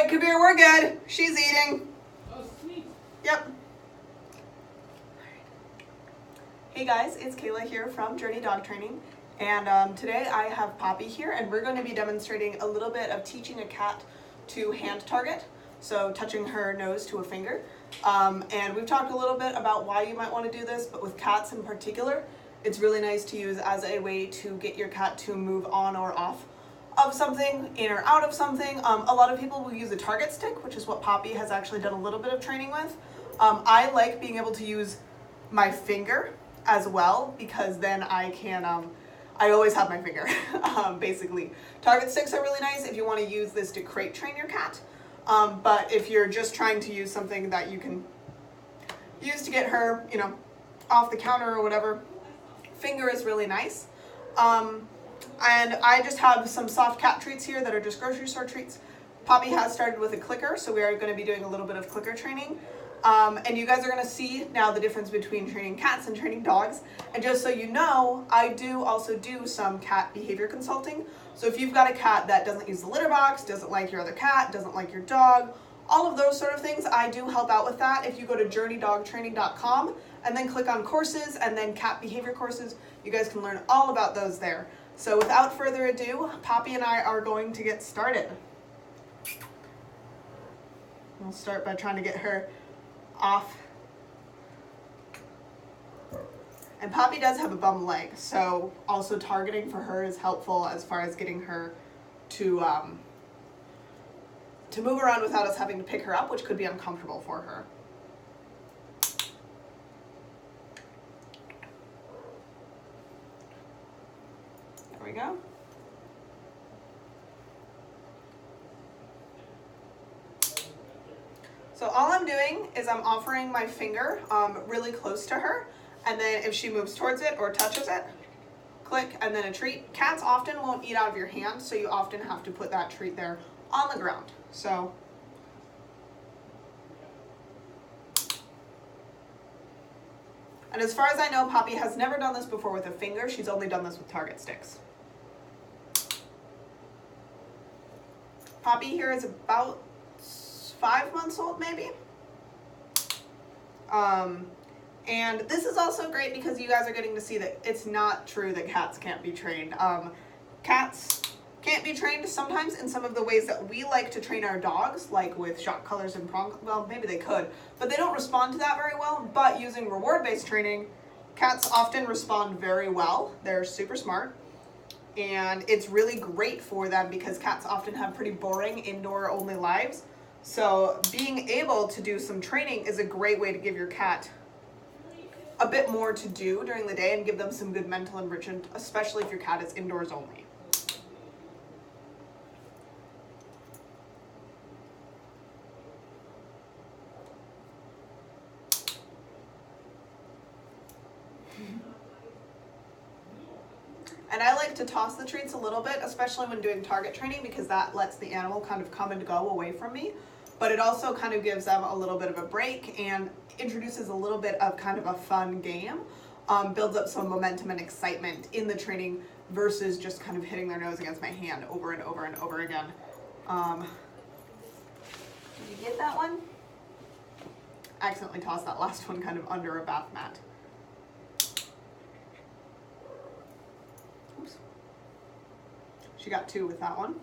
right, Kabir, we're good. She's eating. Oh, sweet. Yep. Hey guys, it's Kayla here from Journey Dog Training, and today I have Poppy here, and we're going to be demonstrating a little bit of teaching a cat to hand target, so touching her nose to a finger. And we've talked a little bit about why you might want to do this, but with cats in particular, it's really nice to use as a way to get your cat to move on or off of something, in or out of something. A lot of people will use a target stick, which is what Poppy has actually done a little bit of training with. I like being able to use my finger as well, because then I can, I always have my finger, basically. Target sticks are really nice if you want to use this to crate train your cat. But if you're just trying to use something that you can use to get her, you know, off the counter or whatever, finger is really nice. And I just have some soft cat treats here that are just grocery store treats. Poppy has started with a clicker, so we are going to be doing a little bit of clicker training. And you guys are going to see now the difference between training cats and training dogs. And just so you know, I do also do some cat behavior consulting. So if you've got a cat that doesn't use the litter box, doesn't like your other cat, doesn't like your dog, all of those sort of things, I do help out with that. If you go to journeydogtraining.com and then click on courses and then cat behavior courses, you guys can learn all about those there. So without further ado, Poppy and I are going to get started. We'll start by trying to get her off. And Poppy does have a bum leg, so also targeting for her is helpful as far as getting her to move around without us having to pick her up, which could be uncomfortable for her. There we go. So all I'm doing is I'm offering my finger really close to her, and then if she moves towards it or touches it, click, and then a treat. Cats often won't eat out of your hand, so you often have to put that treat there on the ground. So and as far as I know, Poppy has never done this before with a finger. She's only done this with target sticks. Poppy here is about 5 months old, maybe. And this is also great because you guys are getting to see that it's not true that cats can't be trained. Cats can't be trained sometimes in some of the ways that we like to train our dogs, like with shock collars and prong. Well, maybe they could, but they don't respond to that very well. But using reward-based training, cats often respond very well. They're super smart. And it's really great for them because cats often have pretty boring indoor-only lives. So being able to do some training is a great way to give your cat a bit more to do during the day and give them some good mental enrichment, especially if your cat is indoors only. And I like to toss the treats a little bit, especially when doing target training, because that lets the animal kind of come and go away from me. But it also kind of gives them a little bit of a break and introduces a little bit of kind of a fun game, builds up some momentum and excitement in the training versus just kind of hitting their nose against my hand over and over and over again. Did you get that one? I accidentally tossed that last one kind of under a bath mat. Oops. She got 2 with that one.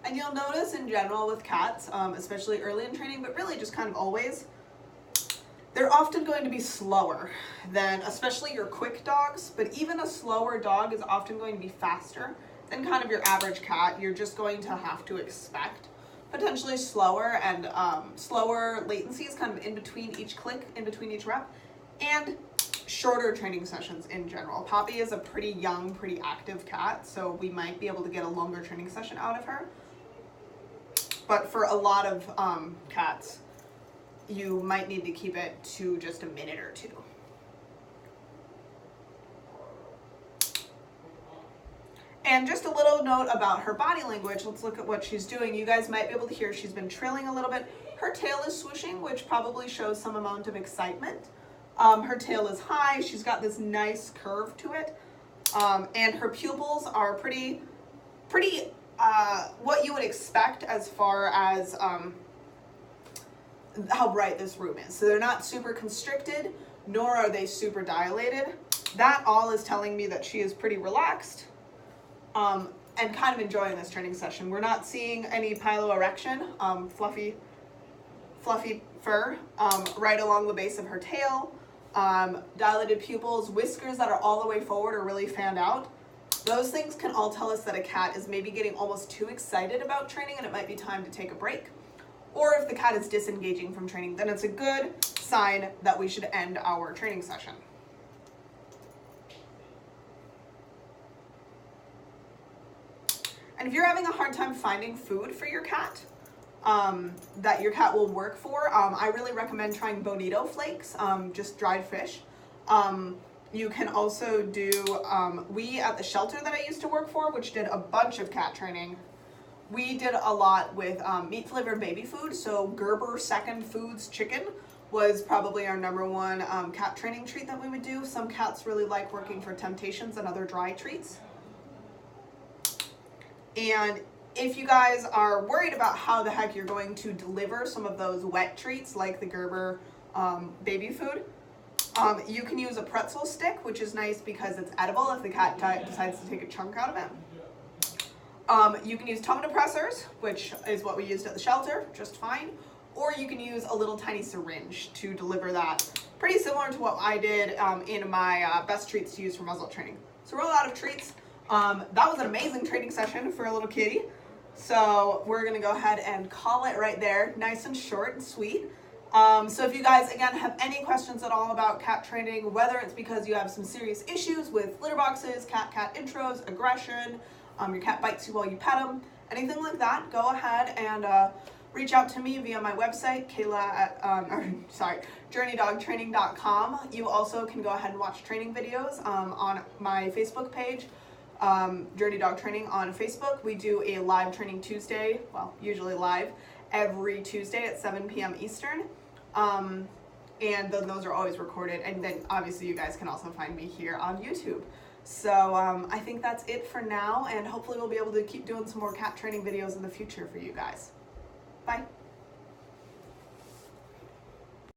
And you'll notice in general with cats, especially early in training, but really just kind of always, they're often going to be slower than, especially your quick dogs, but even a slower dog is often going to be faster than kind of your average cat. You're just going to have to expect potentially slower and slower latencies kind of in between each click, in between each rep, and shorter training sessions in general. Poppy is a pretty young, pretty active cat, so we might be able to get a longer training session out of her. But for a lot of cats, you might need to keep it to just a minute or 2. And just a little note about her body language. Let's look at what she's doing. You guys might be able to hear she's been trilling a little bit. Her tail is swooshing, which probably shows some amount of excitement. Her tail is high. She's got this nice curve to it. And her pupils are pretty what you would expect as far as how bright this room is. So they're not super constricted, nor are they super dilated. That all is telling me that she is pretty relaxed and kind of enjoying this training session. We're not seeing any piloerection, fluffy fur right along the base of her tail, dilated pupils, whiskers that are all the way forward or really fanned out. Those things can all tell us that a cat is maybe getting almost too excited about training and it might be time to take a break. Or if the cat is disengaging from training, then it's a good sign that we should end our training session. And if you're having a hard time finding food for your cat, that your cat will work for, I really recommend trying bonito flakes, just dried fish. You can also do, we at the shelter that I used to work for, which did a bunch of cat training, we did a lot with meat flavored baby food. So Gerber Second Foods chicken was probably our number one cat training treat that we would do. Some cats really like working for Temptations and other dry treats. And if you guys are worried about how the heck you're going to deliver some of those wet treats like the Gerber baby food, you can use a pretzel stick, which is nice because it's edible if the cat decides to take a chunk out of it. You can use tongue depressors, which is what we used at the shelter, just fine. Or you can use a little tiny syringe to deliver that. Pretty similar to what I did in my best treats to use for muzzle training. So we're all out of treats. That was an amazing training session for a little kitty. So we're gonna go ahead and call it right there, nice and short and sweet. So if you guys, again, have any questions at all about cat training, whether it's because you have some serious issues with litter boxes, cat intros, aggression, your cat bites you while you pet them, anything like that, go ahead and reach out to me via my website, journeydogtraining.com. You also can go ahead and watch training videos on my Facebook page, Journey Dog Training on Facebook. We do a live training Tuesday, well, usually live, every Tuesday at 7 p.m. Eastern. And then those are always recorded. And then obviously you guys can also find me here on YouTube. So I think that's it for now, and hopefully we'll be able to keep doing some more cat training videos in the future for you guys. Bye.